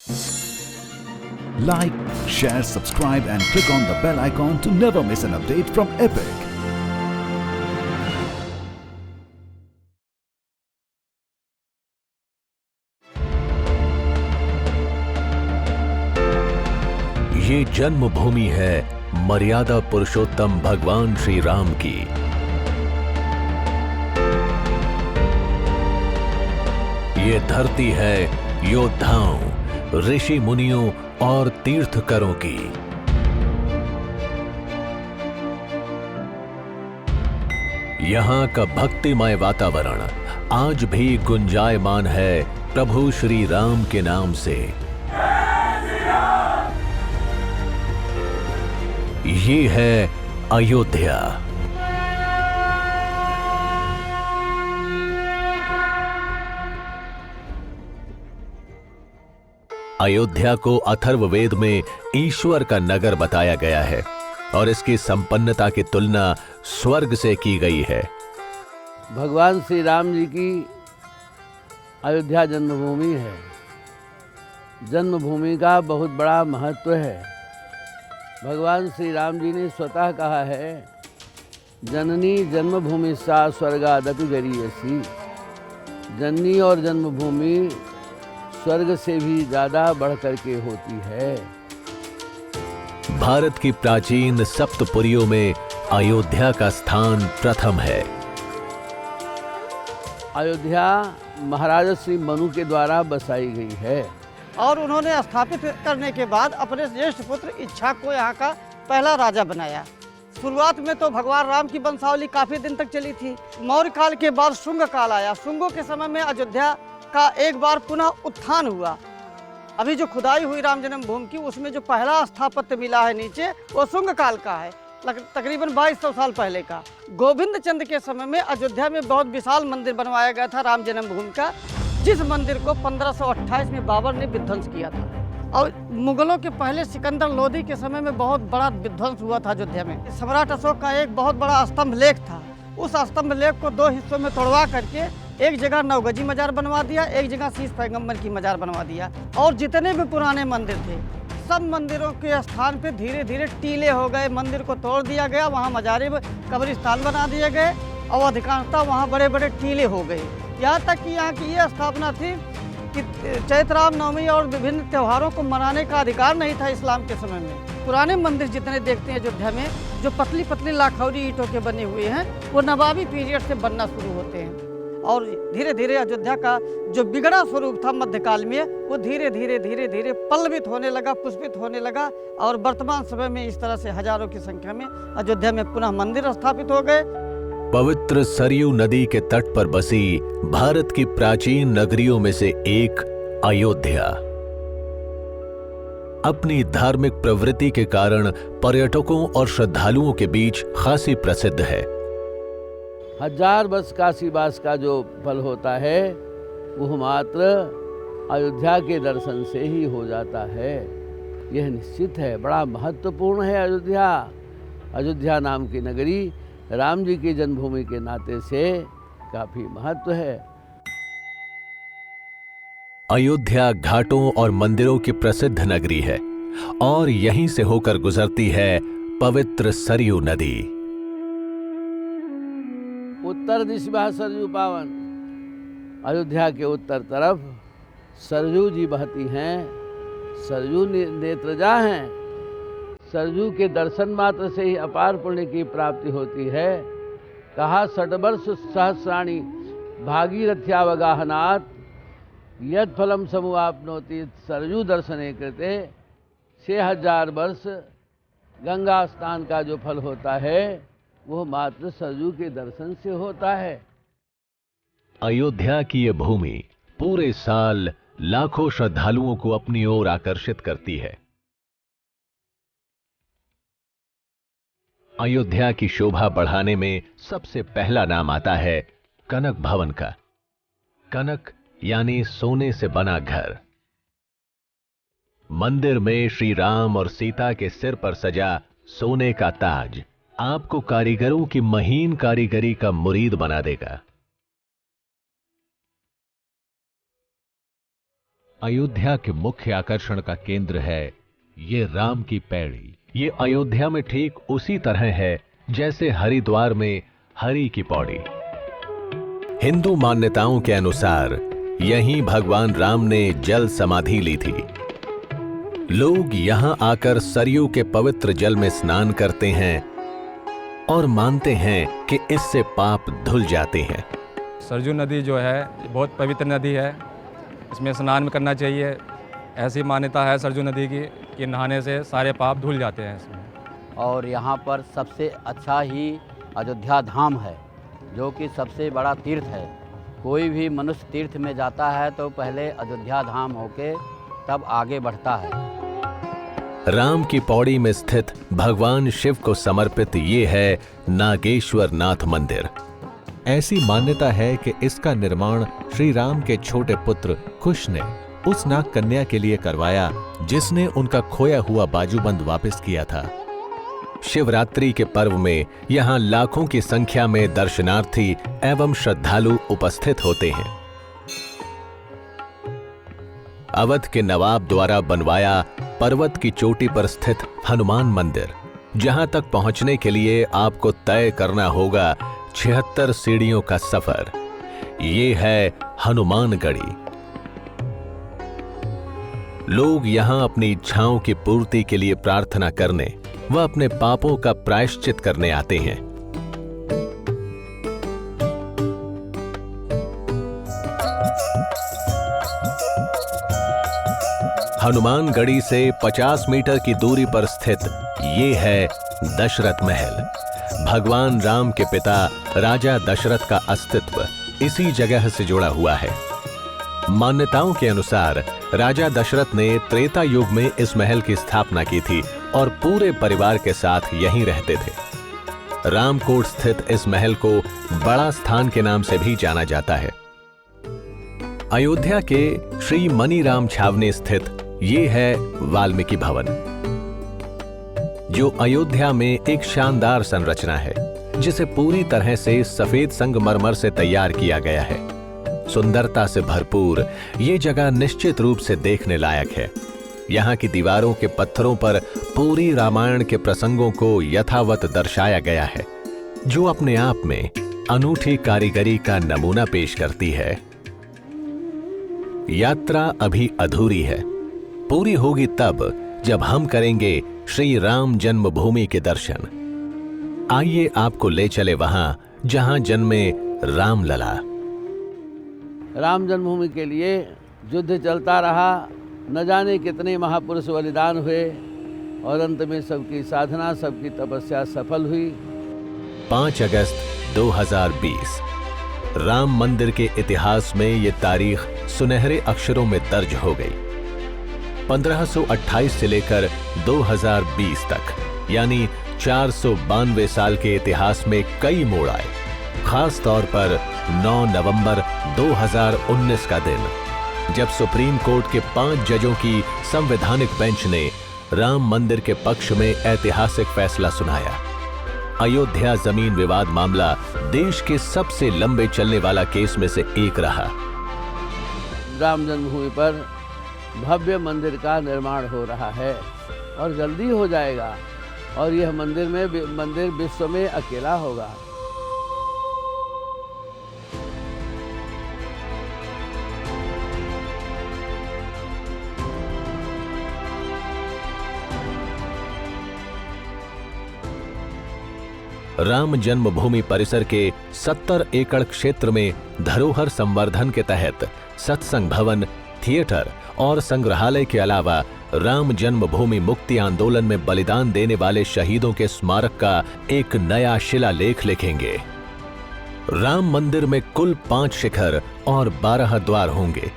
Like, share, subscribe and click on the bell icon to never miss an update from Epic. ये जन्मभूमि है मर्यादा पुरुषोत्तम भगवान श्री राम की। ये धरती है योद्धाओं, ऋषि मुनियों और तीर्थकरों की। यहाँ का भक्तिमय वातावरण आज भी गुंजायमान है प्रभु श्री राम के नाम से। ये है अयोध्या। अयोध्या को अथर्ववेद में ईश्वर का नगर बताया गया है और इसकी संपन्नता की तुलना स्वर्ग से की गई है। भगवान श्री राम जी की अयोध्या जन्मभूमि है। जन्मभूमि का बहुत बड़ा महत्व है। भगवान श्री राम जी ने स्वतः कहा है, जननी जन्मभूमि सा स्वर्गादपि गरीयसी। जननी और जन्मभूमि स्वर्ग से भी ज़्यादा बढ़ करके होती है। भारत की प्राचीन सप्तपुरियों में अयोध्या का स्थान प्रथम है। अयोध्या महाराजा श्री मनु के द्वारा बसाई गई है और उन्होंने स्थापित करने के बाद अपने ज्येष्ठ पुत्र इच्छा को यहाँ का पहला राजा बनाया। शुरुआत में तो भगवान राम की वंशावली काफी दिन तक चली थी। मौर्य काल के बाद शुंग काल आया। शुंगों के समय में अयोध्या का एक बार पुनः उत्थान हुआ। अभी जो खुदाई हुई राम जन्मभूमि की, उसमें जो पहला स्थापत्य मिला है नीचे, वो शुंग काल का है, तकरीबन 2200 साल पहले का। गोविंद चंद के समय में अयोध्या में बहुत विशाल मंदिर बनवाया गया था राम जन्मभूमि का, जिस मंदिर को 1528 में बाबर ने विध्वंस किया था। और मुगलों के पहले सिकंदर लोदी के समय में बहुत बड़ा विध्वंस हुआ था अयोध्या में। सम्राट अशोक का एक बहुत बड़ा स्तंभ लेख था। उस स्तंभ लेख को 2 हिस्सों में तोड़वा करके एक जगह नवगजी मजार बनवा दिया, एक जगह शीश पैगंबर की मजार बनवा दिया। और जितने भी पुराने मंदिर थे, सब मंदिरों के स्थान पे धीरे धीरे टीले हो गए। मंदिर को तोड़ दिया गया, वहाँ मजारे कब्रिस्तान बना दिए गए और अधिकांशतः वहाँ बड़े बड़े टीले हो गए। यहाँ तक कि यहाँ की ये स्थापना थी कि चैत्र राम नवमी और विभिन्न त्योहारों को मनाने का अधिकार नहीं था इस्लाम के समय में। पुराने मंदिर जितने देखते हैं अयोध्या में, जो पतली पतली लाखौरी ईंटों के बने हुए हैं, वो नवाबी पीरियड से बनना शुरू होते हैं। और धीरे धीरे अयोध्या का जो बिगड़ा स्वरूप था मध्यकाल में, वो धीरे धीरे पल्लवित होने लगा, पुष्पित होने लगा। और वर्तमान समय में इस तरह से हजारों की संख्या में अयोध्या में पुनः मंदिर स्थापित हो गए। पवित्र सरयू नदी के तट पर बसी भारत की प्राचीन नगरियों में से एक अयोध्या अपनी धार्मिक प्रवृत्ति के कारण पर्यटकों और श्रद्धालुओं के बीच खासी प्रसिद्ध है। 1000 वर्ष काशीवास का जो फल होता है, वो मात्र अयोध्या के दर्शन से ही हो जाता है। यह निश्चित है, बड़ा महत्वपूर्ण है अयोध्या। अयोध्या नाम की नगरी राम जी की जन्मभूमि के नाते से काफी महत्व है। अयोध्या घाटों और मंदिरों की प्रसिद्ध नगरी है और यहीं से होकर गुजरती है पवित्र सरयू नदी। उत्तर दिशा सरयू पावन। अयोध्या के उत्तर तरफ सरयू जी बहती हैं। सरयू नेत्रजा हैं। सरयू के दर्शन मात्र से ही अपार पुण्य की प्राप्ति होती है। कहा 60 वर्ष सहस्राणी भागीरथ्यावगाहनात् यद फलम समुवाप्नोति सरयू दर्शने कृते। 6000 वर्ष गंगा स्नान का जो फल होता है, वो मात्र सरयू के दर्शन से होता है। अयोध्या की ये भूमि पूरे साल लाखों श्रद्धालुओं को अपनी ओर आकर्षित करती है। अयोध्या की शोभा बढ़ाने में सबसे पहला नाम आता है कनक भवन का। कनक यानी सोने से बना घर। मंदिर में श्री राम और सीता के सिर पर सजा सोने का ताज आपको कारीगरों की महीन कारीगरी का मुरीद बना देगा। अयोध्या के मुख्य आकर्षण का केंद्र है ये राम की पैड़ी। ये अयोध्या में ठीक उसी तरह है जैसे हरिद्वार में हरि की पौड़ी। हिंदू मान्यताओं के अनुसार यहीं भगवान राम ने जल समाधि ली थी। लोग यहां आकर सरयू के पवित्र जल में स्नान करते हैं और मानते हैं कि इससे पाप धुल जाते हैं। सरयू नदी जो है बहुत पवित्र नदी है, इसमें स्नान करना चाहिए। ऐसी मान्यता है सरयू नदी की कि नहाने से सारे पाप धुल जाते हैं इसमें। और यहाँ पर सबसे अच्छा ही अयोध्या धाम है, जो कि सबसे बड़ा तीर्थ है। कोई भी मनुष्य तीर्थ में जाता है तो पहले अयोध्या धाम होके तब आगे बढ़ता है। राम की पौड़ी में स्थित भगवान शिव को समर्पित ये है नागेश्वर नाथ मंदिर। ऐसी मान्यता है कि इसका निर्माण श्री राम के छोटे पुत्र कुश ने उस नाग कन्या के लिए करवाया जिसने उनका खोया हुआ बाजूबंद वापस किया था। शिवरात्रि के पर्व में यहाँ लाखों की संख्या में दर्शनार्थी एवं श्रद्धालु उपस्थित होते हैं। अवध के नवाब द्वारा बनवाया पर्वत की चोटी पर स्थित हनुमान मंदिर, जहां तक पहुंचने के लिए आपको तय करना होगा 76 सीढ़ियों का सफर। ये है हनुमानगढ़ी। लोग यहां अपनी इच्छाओं की पूर्ति के लिए प्रार्थना करने व अपने पापों का प्रायश्चित करने आते हैं। हनुमानगढ़ी से 50 मीटर की दूरी पर स्थित ये है दशरथ महल। भगवान राम के पिता राजा दशरथ का अस्तित्व इसी जगह से जुड़ा हुआ है। मान्यताओं के अनुसार राजा दशरथ ने त्रेता युग में इस महल की स्थापना की थी और पूरे परिवार के साथ यहीं रहते थे। रामकोट स्थित इस महल को बड़ा स्थान के नाम से भी जाना जाता है। अयोध्या के श्री मनीराम छावनी स्थित ये है वाल्मीकि भवन, जो अयोध्या में एक शानदार संरचना है जिसे पूरी तरह से सफेद संगमरमर से तैयार किया गया है। सुंदरता से भरपूर ये जगह निश्चित रूप से देखने लायक है। यहाँ की दीवारों के पत्थरों पर पूरी रामायण के प्रसंगों को यथावत दर्शाया गया है, जो अपने आप में अनूठी कारीगरी का नमूना पेश करती है। यात्रा अभी अधूरी है, पूरी होगी तब जब हम करेंगे श्री राम जन्मभूमि के दर्शन। आइए आपको ले चले वहां जहां जन्मे रामलला। राम जन्मभूमि के लिए युद्ध चलता रहा, न जाने कितने महापुरुष बलिदान हुए और अंत में सबकी साधना, सबकी तपस्या सफल हुई। 5 अगस्त 2020 राम मंदिर के इतिहास में ये तारीख सुनहरे अक्षरों में दर्ज हो गई। 1528 से लेकर 2020 तक, यानी 492 साल के इतिहास में कई मोड़ आए। खास तौर पर 9 नवंबर 2019 का दिन, जब सुप्रीम कोर्ट के 5 जजों की संवैधानिक बेंच ने राम मंदिर के पक्ष में ऐतिहासिक फैसला सुनाया। अयोध्या जमीन विवाद मामला देश के सबसे लंबे चलने वाला केस में से एक रहा। राम जन्मभूमि पर भव्य मंदिर का निर्माण हो रहा है और जल्दी हो जाएगा, और यह मंदिर विश्व में अकेला होगा। राम जन्मभूमि परिसर के 70 एकड़ क्षेत्र में धरोहर संवर्धन के तहत सत्संग भवन, थिएटर और संग्रहालय के अलावा राम जन्मभूमि मुक्ति आंदोलन में बलिदान देने वाले शहीदों के स्मारक का एक नया शिलालेख लिखेंगे। राम मंदिर में कुल 5 शिखर और 12 द्वार होंगे।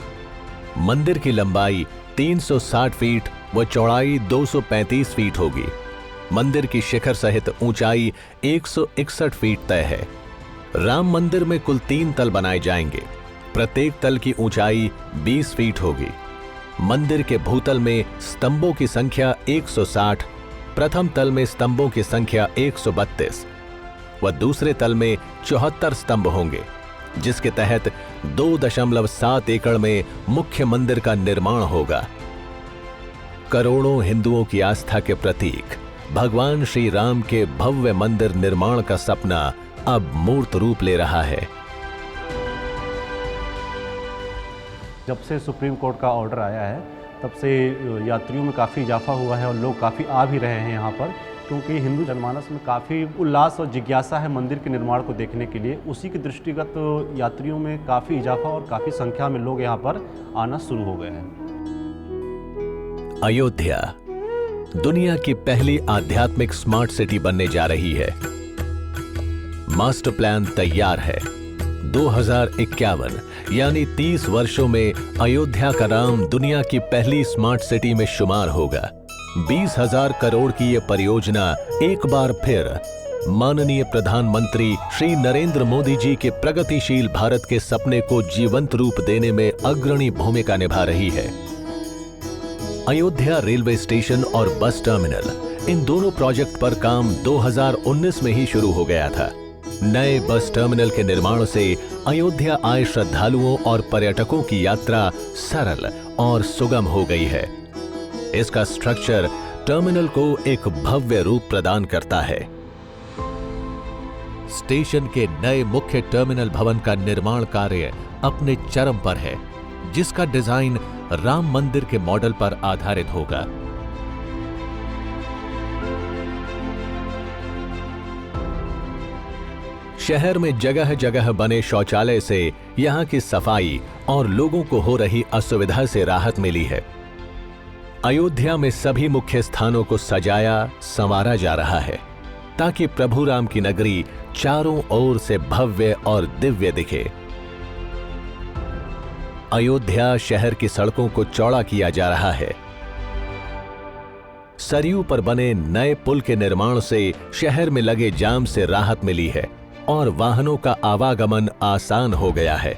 मंदिर की लंबाई 360 फीट व चौड़ाई 235 फीट होगी। मंदिर की शिखर सहित ऊंचाई 161 फीट तय है। राम मंदिर में कुल 3 तल बनाए जाएंगे। प्रत्येक तल की ऊंचाई 20 फीट होगी। मंदिर के भूतल में स्तंभों की संख्या 160, प्रथम तल में स्तंभों की संख्या 132 व दूसरे तल में 74 स्तंभ होंगे। जिसके तहत 2.7 एकड़ में मुख्य मंदिर का निर्माण होगा। करोड़ों हिंदुओं की आस्था के प्रतीक भगवान श्री राम के भव्य मंदिर निर्माण का सपना अब मूर्त रूप ले रहा है। जब से सुप्रीम कोर्ट का ऑर्डर आया है तब से यात्रियों में काफ़ी इजाफा हुआ है और लोग काफ़ी आ भी रहे हैं यहाँ पर, क्योंकि हिंदू जनमानस में काफ़ी उल्लास और जिज्ञासा है मंदिर के निर्माण को देखने के लिए। उसी के दृष्टिगत यात्रियों में काफ़ी इजाफा और काफ़ी संख्या में लोग यहाँ पर आना शुरू हो गए हैं। अयोध्या दुनिया की पहली आध्यात्मिक स्मार्ट सिटी बनने जा रही है। मास्टर प्लान तैयार है। 2051 यानी 30 वर्षों में अयोध्या का राम दुनिया की पहली स्मार्ट सिटी में शुमार होगा। 20,000 करोड़ की यह परियोजना एक बार फिर माननीय प्रधानमंत्री श्री नरेंद्र मोदी जी के प्रगतिशील भारत के सपने को जीवंत रूप देने में अग्रणी भूमिका निभा रही है। अयोध्या रेलवे स्टेशन और बस टर्मिनल, इन दोनों प्रोजेक्ट पर काम 2019 में ही शुरू हो गया था। नए बस टर्मिनल के निर्माण से अयोध्या आए श्रद्धालुओं और पर्यटकों की यात्रा सरल और सुगम हो गई है। इसका स्ट्रक्चर टर्मिनल को एक भव्य रूप प्रदान करता है। स्टेशन के नए मुख्य टर्मिनल भवन का निर्माण कार्य अपने चरम पर है, जिसका डिजाइन राम मंदिर के मॉडल पर आधारित होगा। शहर में जगह जगह बने शौचालय से यहां की सफाई और लोगों को हो रही असुविधा से राहत मिली है। अयोध्या में सभी मुख्य स्थानों को सजाया संवारा जा रहा है ताकि प्रभु राम की नगरी चारों ओर से भव्य और दिव्य दिखे। अयोध्या शहर की सड़कों को चौड़ा किया जा रहा है। सरयू पर बने नए पुल के निर्माण से शहर में लगे जाम से राहत मिली है और वाहनों का आवागमन आसान हो गया है।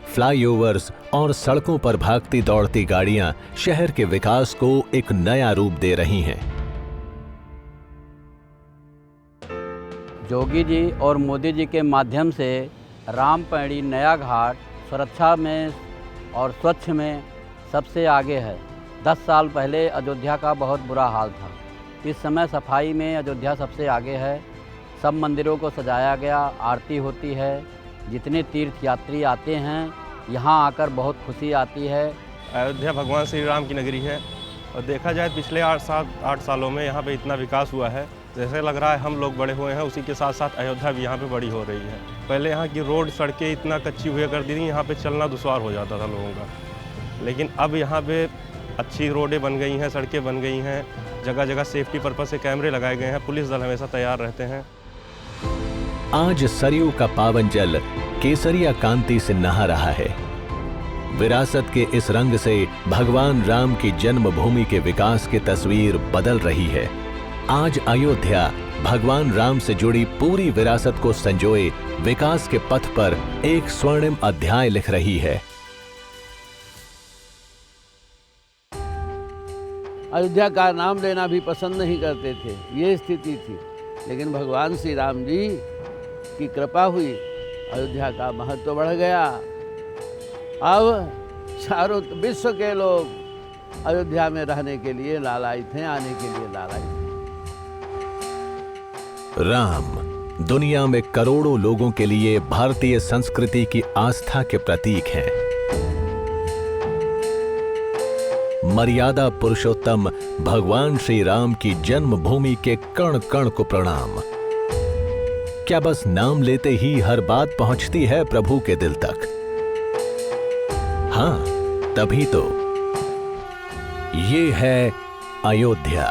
फ्लाईओवर्स और सड़कों पर भागती दौड़ती गाड़ियां शहर के विकास को एक नया रूप दे रही हैं। जोगी जी और मोदी जी के माध्यम से रामपैड़ी नया घाट सुरक्षा में और स्वच्छ में सबसे आगे है। 10 साल पहले अयोध्या का बहुत बुरा हाल था। इस समय सफाई में अयोध्या सबसे आगे है। सब मंदिरों को सजाया गया, आरती होती है। जितने तीर्थ यात्री आते हैं यहाँ आकर बहुत खुशी आती है। अयोध्या भगवान श्री राम की नगरी है और देखा जाए पिछले 8 सालों में यहाँ पे इतना विकास हुआ है, जैसे लग रहा है हम लोग बड़े हुए हैं, उसी के साथ साथ अयोध्या भी यहाँ पे बड़ी हो रही है। पहले यहाँ की रोड सड़कें इतना कच्ची हुआ करती थी, यहाँ पे चलना दुश्वार हो जाता था लोगों का, लेकिन अब यहाँ पे अच्छी रोडें बन गई हैं, सड़कें बन गई हैं, जगह जगह सेफ्टी पर्पज से कैमरे लगाए गए हैं, पुलिस दल हमेशा तैयार रहते हैं। आज सरयू का पावन जल केसरिया कांति से नहा रहा है। विरासत के इस रंग से भगवान राम की जन्मभूमि के विकास की तस्वीर बदल रही है। आज अयोध्या भगवान राम से जुड़ी पूरी विरासत को संजोए विकास के पथ पर एक स्वर्णिम अध्याय लिख रही है। अयोध्या का नाम लेना भी पसंद नहीं करते थे, ये स्थिति थी, लेकिन भगवान श्री राम जी की कृपा हुई, अयोध्या का महत्व बढ़ गया। अब चारों विश्व के लोग अयोध्या में रहने के लिए लालायित हैं, आने के लिए लालायित हैं। राम दुनिया में करोड़ों लोगों के लिए भारतीय संस्कृति की आस्था के प्रतीक हैं। मर्यादा पुरुषोत्तम भगवान श्री राम की जन्मभूमि के कण कण को प्रणाम। क्या बस नाम लेते ही हर बात पहुंचती है प्रभु के दिल तक? हाँ, तभी तो ये है अयोध्या।